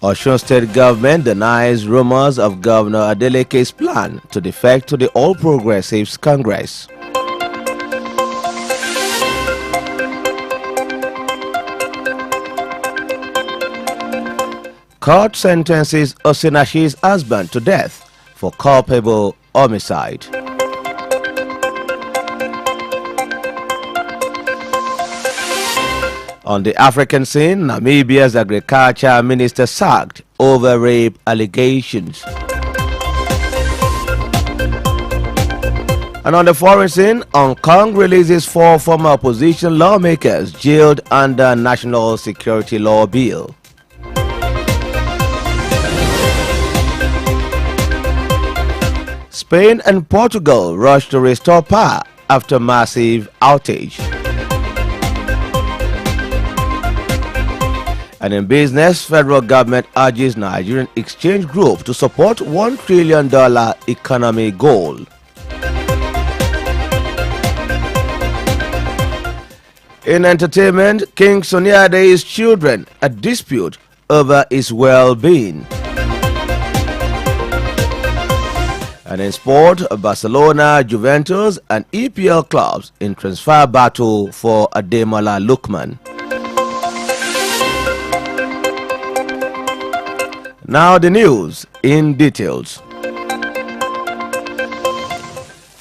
Osun State government denies rumors of Governor Adeleke's plan to defect to the All Progressives Congress. Court sentences Osinashi's husband to death for culpable homicide. On the African scene, Namibia's agriculture minister sacked over rape allegations. And on the foreign scene, Hong Kong releases 4 former opposition lawmakers jailed under National Security Law Bill. Spain and Portugal rush to restore power after massive outage. And in business, federal government urges Nigerian exchange group to support $1 trillion economy goal. In entertainment, King Sunny Ade's children at dispute over his well-being. And in sport, Barcelona, Juventus and EPL clubs in transfer battle for Ademola Lookman. Now the news in details.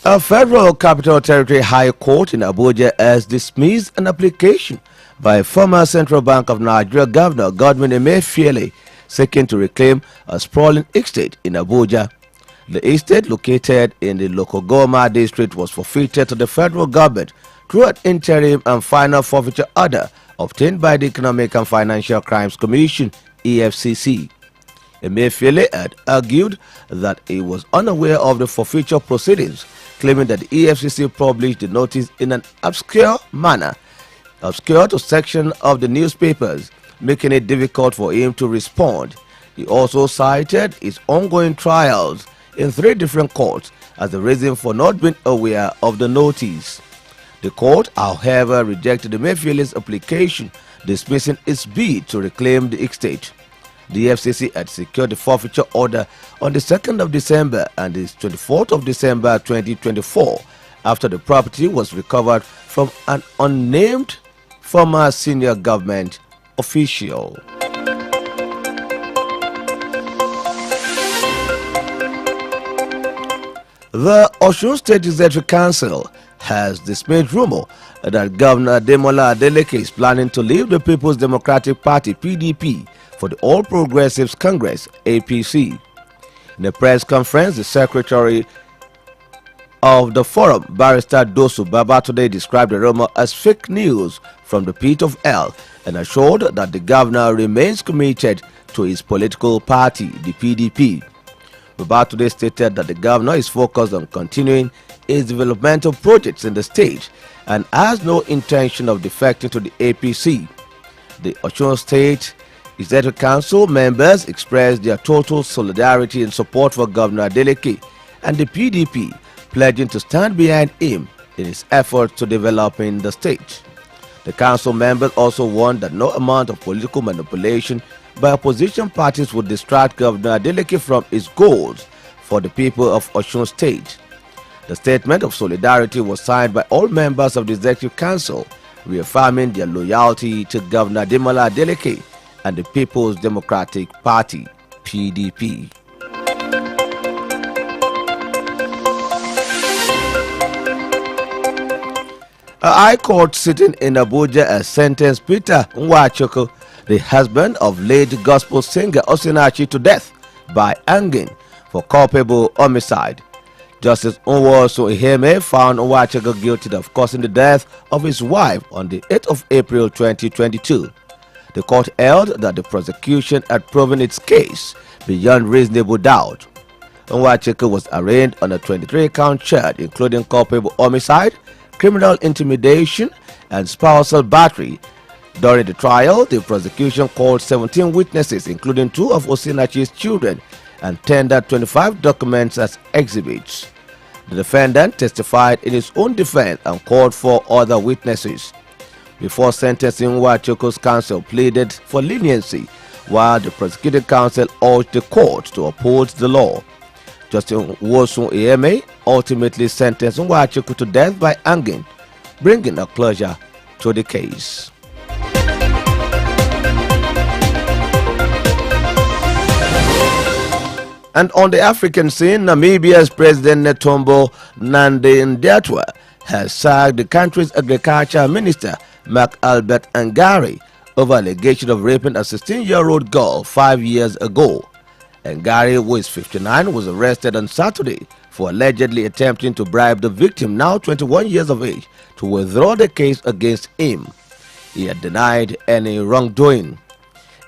A federal capital territory high court in Abuja has dismissed an application by former Central Bank of Nigeria Governor Godwin Emefiele seeking to reclaim a sprawling estate in Abuja. The estate, located in the Lokogoma district, was forfeited to the federal government through an interim and final forfeiture order obtained by the Economic and Financial Crimes Commission (EFCC). Emefiele had argued that he was unaware of the forfeiture proceedings, claiming that the EFCC published the notice in an obscure manner, obscure to section of the newspapers, making it difficult for him to respond. He also cited his ongoing trials in 3 different courts as the reason for not being aware of the notice. The court, however, rejected Emefiele's application, dismissing its bid to reclaim the estate. The FCC had secured the forfeiture order on the 2nd of December and the 24th of December 2024 after the property was recovered from an unnamed former senior government official. The Osun State Executive Council has dismissed rumor that Governor Ademola Adeleke is planning to leave the People's Democratic Party (PDP) for the All Progressives Congress (APC). In a press conference, the secretary of the forum, Barrister Dosu Babatunde, described the rumor as fake news from the pit of hell and assured that the governor remains committed to his political party, the PDP. Babatunde stated that the governor is focused on continuing his developmental projects in the state and has no intention of defecting to the APC. The Osun State Executive Council members expressed their total solidarity and support for Governor Adeleke and the PDP, pledging to stand behind him in his efforts to developing the state. The council members also warned that no amount of political manipulation by opposition parties would distract Governor Adeleke from his goals for the people of Osun State. The statement of solidarity was signed by all members of the Executive Council, reaffirming their loyalty to Governor Ademola Adeleke and the People's Democratic Party (PDP). A high court sitting in Abuja has sentenced Peter Nwachukwu, the husband of late gospel singer Osinachi, to death by hanging for culpable homicide. Justice Nwosu Iheme found Nwachukwu guilty of causing the death of his wife on the 8th of April 2022. The court held that the prosecution had proven its case beyond reasonable doubt. Nwachukwu was arraigned on a 23-count charge including culpable homicide, criminal intimidation, and spousal battery. During the trial, the prosecution called 17 witnesses, including 2 of Osinachi's children, and tendered 25 documents as exhibits. The defendant testified in his own defense and called for other witnesses. Before sentencing, Nwachukwu's counsel pleaded for leniency while the prosecuting counsel urged the court to uphold the law. Justice Seun Oyelowo ultimately sentenced Nwachukwu to death by hanging, bringing a closure to the case. And on the African scene, Namibia's President Netumbo Nandi-Ndaitwah has sacked the country's agriculture minister, Mark Albert Angari, over allegation of raping a 16-year-old girl 5 years ago. Angari, who is 59, was arrested on Saturday for allegedly attempting to bribe the victim, now 21 years of age, to withdraw the case against him. He had denied any wrongdoing.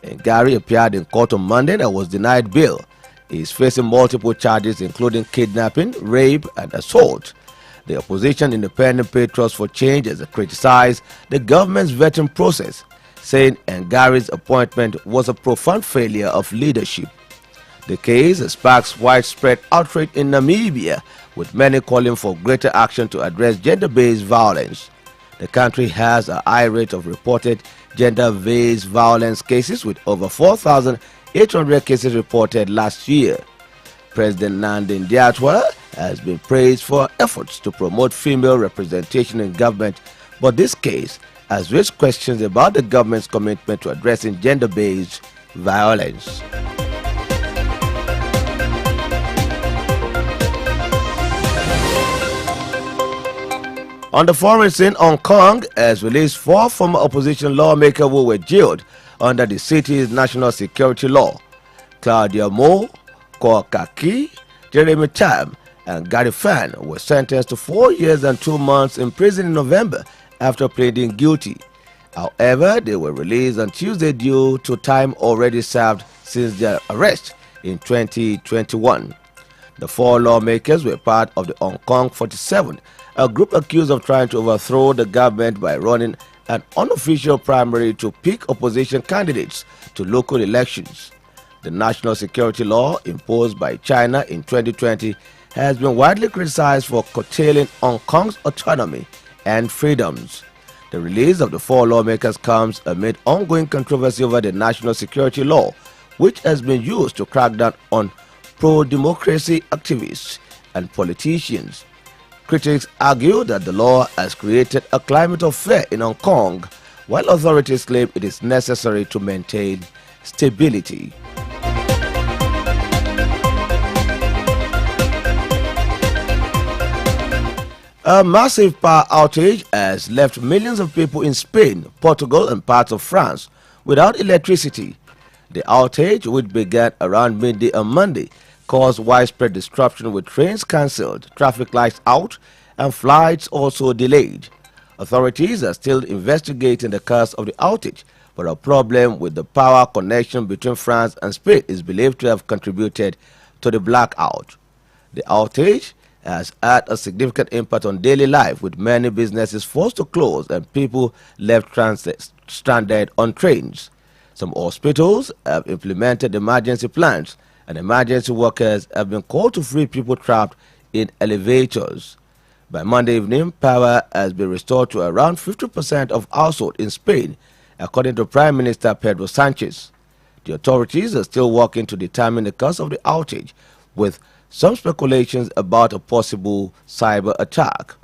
Angari appeared in court on Monday and was denied bail. He is facing multiple charges including kidnapping, rape, and assault. The opposition Independent Patriots for Change has criticized the government's vetting process, saying Angari's appointment was a profound failure of leadership. The case has sparked widespread outrage in Namibia, with many calling for greater action to address gender-based violence. The country has a high rate of reported gender-based violence cases, with over 4,800 cases reported last year. President Nandi-Ndaitwah has been praised for efforts to promote female representation in government, but this case has raised questions about the government's commitment to addressing gender-based violence. On the foreign scene, Hong Kong has released 4 former opposition lawmakers who were jailed under the city's national security law. Claudia Mo, Ko Kaki, Jeremy Tam, and Gary Fan were sentenced to 4 years and 2 months in prison in November after pleading guilty. However, they were released on Tuesday due to time already served since their arrest in 2021. The 4 lawmakers were part of the Hong Kong 47, a group accused of trying to overthrow the government by running an unofficial primary to pick opposition candidates to local elections. The national security law imposed by China in 2020 has been widely criticized for curtailing Hong Kong's autonomy and freedoms. The release of the 4 lawmakers comes amid ongoing controversy over the national security law, which has been used to crack down on pro-democracy activists and politicians. Critics argue that the law has created a climate of fear in Hong Kong, while authorities claim it is necessary to maintain stability. A massive power outage has left millions of people in Spain, Portugal, and parts of France without electricity. The outage, which began around midday on Monday, caused widespread disruption with trains cancelled, traffic lights out, and flights also delayed. Authorities are still investigating the cause of the outage, but a problem with the power connection between France and Spain is believed to have contributed to the blackout. The outage has had a significant impact on daily life, with many businesses forced to close and people left stranded on trains. Some hospitals have implemented emergency plans, and emergency workers have been called to free people trapped in elevators. By Monday evening, power has been restored to around 50% of households in Spain, according to Prime Minister Pedro Sanchez. The authorities are still working to determine the cause of the outage, with some speculations about a possible cyber attack.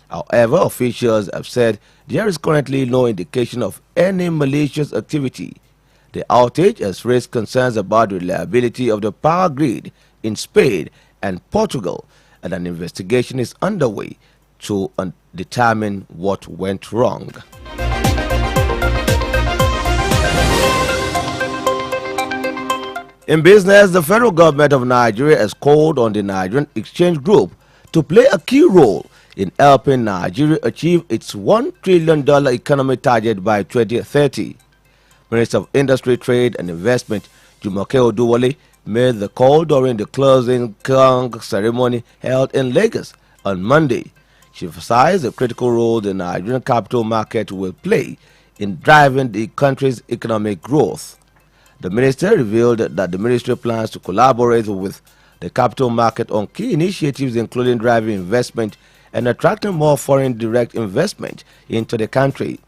However, officials have said there is currently no indication of any malicious activity. The outage has raised concerns about the reliability of the power grid in Spain and Portugal, and an investigation is underway to determine what went wrong. In business, the federal government of Nigeria has called on the Nigerian Exchange Group to play a key role in helping Nigeria achieve its $1 trillion economy target by 2030. Minister of Industry, Trade and Investment Jumoke Oduwole made the call during the closing Kong ceremony held in Lagos on Monday. She emphasized the critical role the Nigerian capital market will play in driving the country's economic growth. The minister revealed that the ministry plans to collaborate with the capital market on key initiatives including driving investment and attracting more foreign direct investment into the country.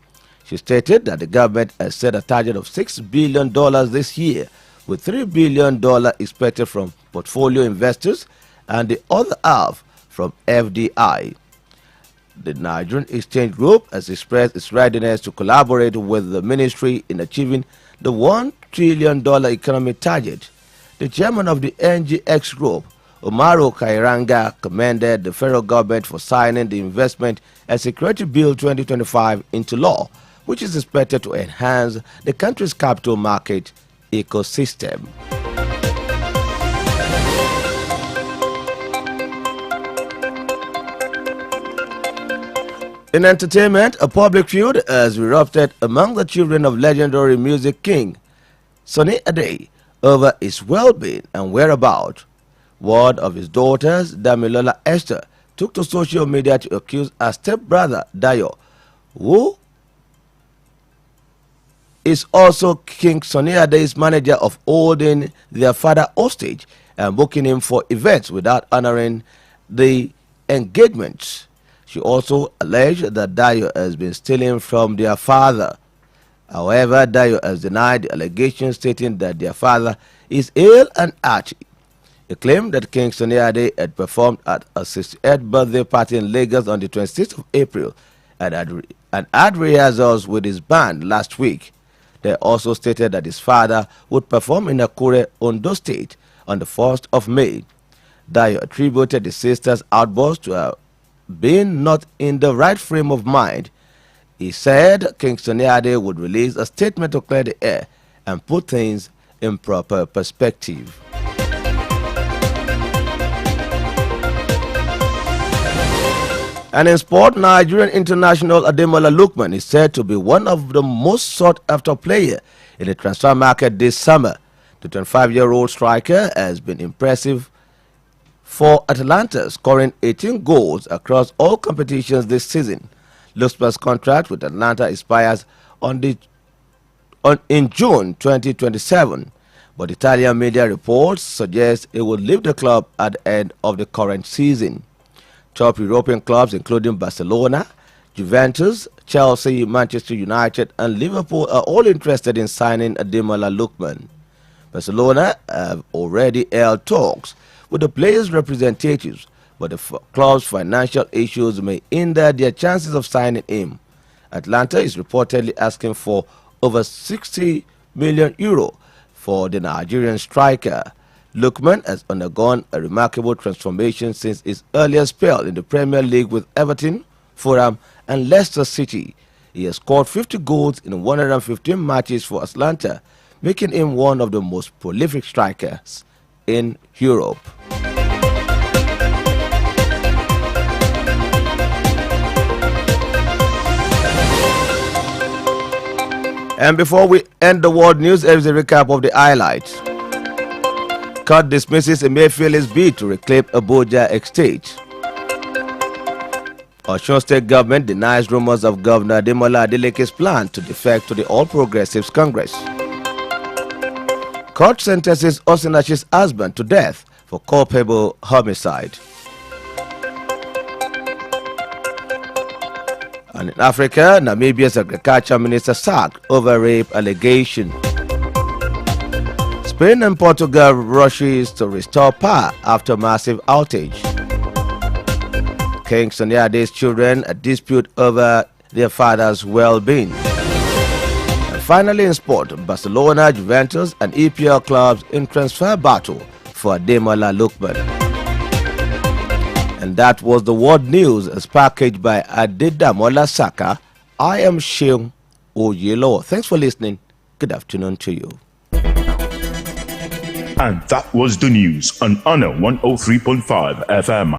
She stated that the government has set a target of $6 billion this year, with $3 billion expected from portfolio investors and the other half from FDI. The Nigerian Exchange Group has expressed its readiness to collaborate with the ministry in achieving the $1 trillion economic target. The chairman of the NGX Group, Umaru Kairanga, commended the federal government for signing the Investment and Security Bill 2025 into law, which is expected to enhance the country's capital market ecosystem. In entertainment, a public feud has erupted among the children of legendary music king Sunny Ade over his well-being and whereabouts. One of his daughters, Damilola Esther, took to social media to accuse her stepbrother Dayo, who is also King Sunny Ade's manager, of holding their father hostage and booking him for events without honoring the engagements. She also alleged that Dayo has been stealing from their father. However, Dayo has denied the allegation, stating that their father is ill and archy. He claimed that King Sunny Ade had performed at a 68th birthday party in Lagos on the 26th of April and had rehearsals with his band last week. They also stated that his father would perform in Akure, Ondo State on the 1st of May. Dayo attributed the sister's outburst to her being not in the right frame of mind. He said King Sunny Ade would release a statement to clear the air and put things in proper perspective. And in sport, Nigerian international Ademola Lookman is said to be one of the most sought-after players in the transfer market this summer. The 25-year-old striker has been impressive for Atalanta, scoring 18 goals across all competitions this season. Lookman's contract with Atlanta expires in June 2027, but Italian media reports suggest he will leave the club at the end of the current season. Top European clubs including Barcelona, Juventus, Chelsea, Manchester United and Liverpool are all interested in signing Ademola Lookman. Barcelona have already held talks with the players' representatives, but the club's financial issues may hinder their chances of signing him. Atlanta is reportedly asking for over 60 million euro for the Nigerian striker. Lookman has undergone a remarkable transformation since his earlier spell in the Premier League with Everton, Fulham and Leicester City. He has scored 50 goals in 115 matches for Atlanta, making him one of the most prolific strikers in Europe. And before we end the world news, here is a recap of the highlights. Court dismisses Emefiele's bid to reclaim Abuja estate. Osun State government denies rumors of Governor Ademola Adeleke's plan to defect to the All Progressives Congress. Court sentences Osinachi's husband to death for culpable homicide. And in Africa, Namibia's agriculture minister sacked over rape allegation. Spain and Portugal rushes to restore power after massive outage. King Sunny Ade's children a dispute over their father's well-being. And finally in sport, Barcelona, Juventus and EPL clubs in transfer battle for Ademola Lookman. And that was the world news as packaged by Adedamola Saka. I am Seun Oyelowo. Thanks for listening. Good afternoon to you. And that was the news on Honor 103.5 FM.